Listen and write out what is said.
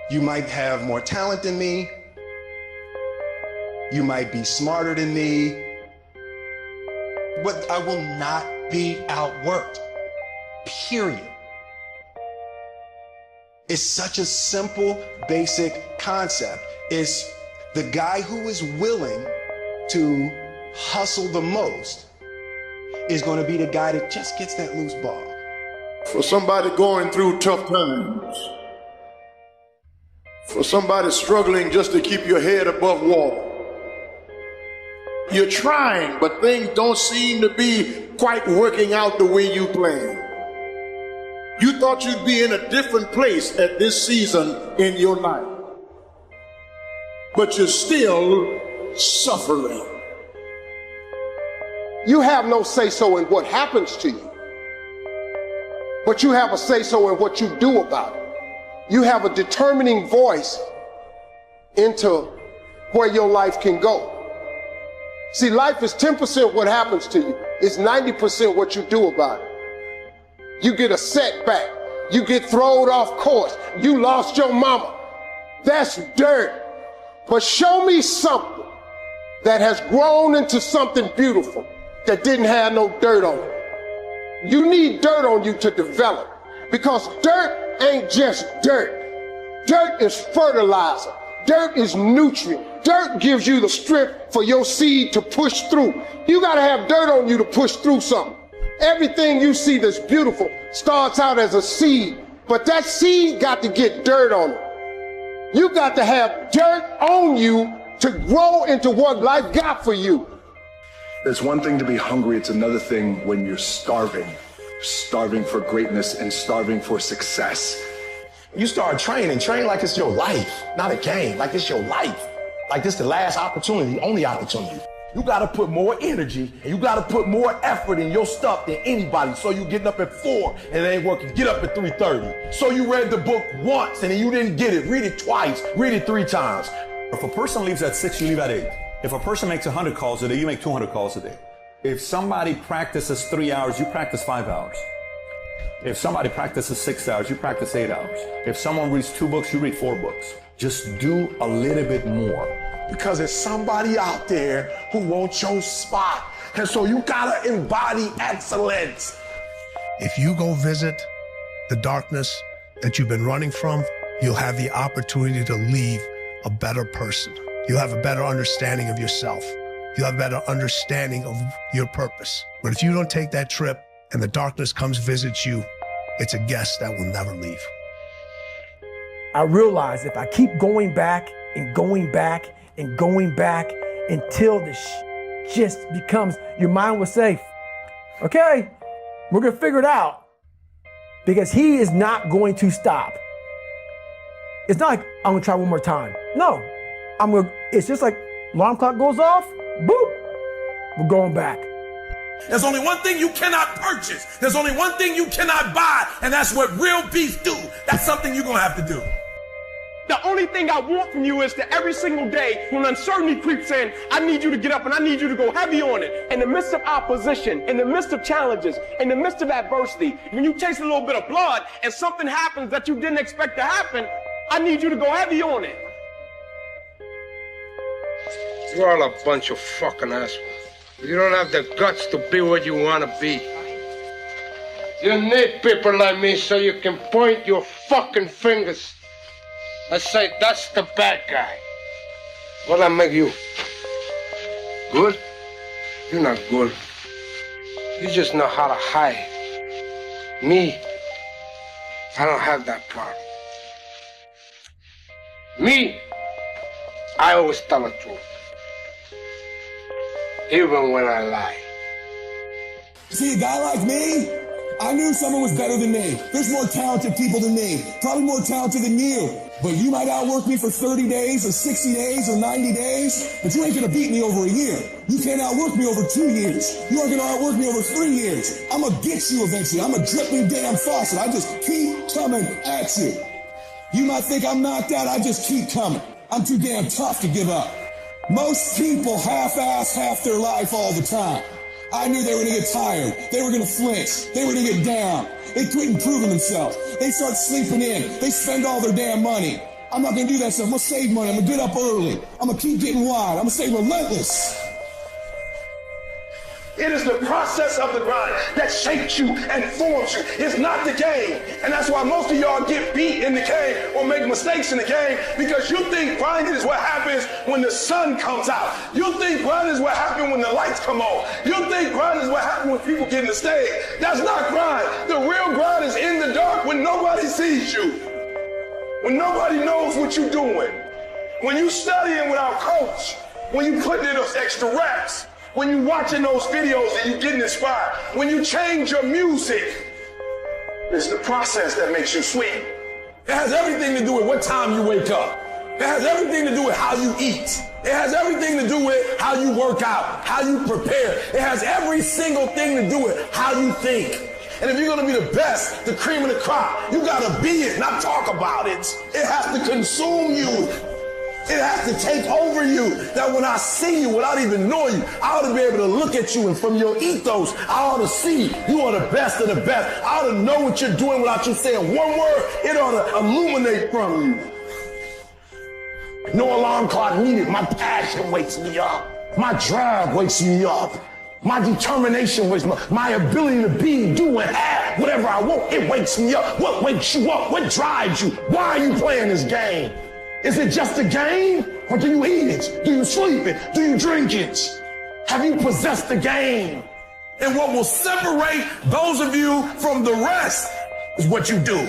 You might have more talent than me. You might be smarter than me. But I will not be outworked. Period. It's such a simple, basic concept. It's the guy who is willing to hustle the most is going to be the guy that just gets that loose ball. For somebody going through tough times, for somebody struggling just to keep your head above water, you're trying, but things don't seem to be quite working out the way you planned. You thought you'd be in a different place at this season in your life, but you're still suffering. You have no say-so in what happens to you, but you have a say-so in what you do about it. You have a determining voice into where your life can go. See, life is 10% what happens to you. It's 90% what you do about it. You get a setback. You get thrown off course. You lost your mama. That's dirt. But show me something that has grown into something beautiful that didn't have no dirt on it. You need dirt on you to develop, because dirt ain't just dirt. Dirt is fertilizer. Dirt is nutrient. Dirt gives you the strength for your seed to push through. You gotta have dirt on you to push through something. Everything you see that's beautiful starts out as a seed, but that seed got to get dirt on it. You got to have dirt on you to grow into what life got for you. It's one thing to be hungry, it's another thing when you're starving. Starving for greatness and starving for success. You start training like it's your life, not a game, like it's your life. Like this the last opportunity, only opportunity. You gotta put more energy and you gotta put more effort in your stuff than anybody. So you getting up at 4 and it ain't working, get up at 3:30. So you read the book once and then you didn't get it, read it twice, read it 3 times. If a person leaves at 6, you leave at 8. If a person makes 100 calls a day, you make 200 calls a day. If somebody practices 3 hours, you practice 5 hours. If somebody practices 6 hours, you practice 8 hours. If someone reads 2 books, you read 4 books. Just do a little bit more. Because there's somebody out there who wants your spot. And so you gotta embody excellence. If you go visit the darkness that you've been running from, you'll have the opportunity to leave a better person. You'll have a better understanding of yourself. You'll have a better understanding of your purpose. But if you don't take that trip and the darkness comes visit you, it's a guest that will never leave. I realize if I keep going back and going back and going back until this just becomes, your mind will say, okay, we're gonna figure it out, because he is not going to stop. It's not like I'm gonna try one more time. No, it's just like alarm clock goes off, boop, we're going back. There's only one thing you cannot purchase. There's only one thing you cannot buy, and that's what real beef do. That's something you're gonna have to do. The only thing I want from you is that every single day when uncertainty creeps in, I need you to get up and I need you to go heavy on it. In the midst of opposition, in the midst of challenges, in the midst of adversity, when you taste a little bit of blood and something happens that you didn't expect to happen, I need you to go heavy on it. You're all a bunch of fucking assholes. You don't have the guts to be what you want to be. You need people like me so you can point your fucking fingers and say, that's the bad guy. What I make you? Good? You're not good. You just know how to hide. Me, I don't have that problem. Me, I always tell the truth. Even when I lie. See, a guy like me, I knew someone was better than me. There's more talented people than me, probably more talented than you. But you might outwork me for 30 days or 60 days or 90 days, but you ain't gonna beat me over a year. You can't outwork me over 2 years. You aren't gonna outwork me over 3 years. I'm gonna get you eventually. I'm a dripping damn faucet. I just keep coming at you. You might think I'm knocked out, I just keep coming. I'm too damn tough to give up. Most people half-ass half their life all the time. I knew they were gonna get tired. They were gonna flinch. They were gonna get down. They quit improving themselves. They start sleeping in. They spend all their damn money. I'm not gonna do that stuff. I'm gonna save money. I'm gonna get up early. I'm gonna keep getting wide. I'm gonna stay relentless. It is the process of the grind that shapes you and forms you. It's not the game. And that's why most of y'all get beat in the game or make mistakes in the game, because you think grinding is what happens when the sun comes out. You think grinding is what happens when the lights come on. You think grinding is what happens when people get in the stage. That's not grind. The real grind is in the dark when nobody sees you. When nobody knows what you're doing. When you studying without coach. When you putting in those extra reps. When you watching those videos and you getting inspired. When you change your music. It's the process that makes you sweet. It has everything to do with what time you wake up. It has everything to do with how you eat. It has everything to do with how you work out, how you prepare. It has every single thing to do with how you think. And if you're gonna be the best, the cream of the crop, you gotta be it, not talk about it. It has to consume you. It has to take over you. That when I see you without even knowing you, I ought to be able to look at you, and from your ethos, I ought to see you are the best of the best. I ought to know what you're doing without you saying one word. It ought to illuminate from you. No alarm clock needed. My passion wakes me up. My drive wakes me up. My determination wakes me up. My ability to be, do, and have whatever I want, it wakes me up. What wakes you up? What drives you? Why are you playing this game? Is it just a game? Or do you eat it? Do you sleep it? Do you drink it? Have you possessed the game? And what will separate those of you from the rest is what you do.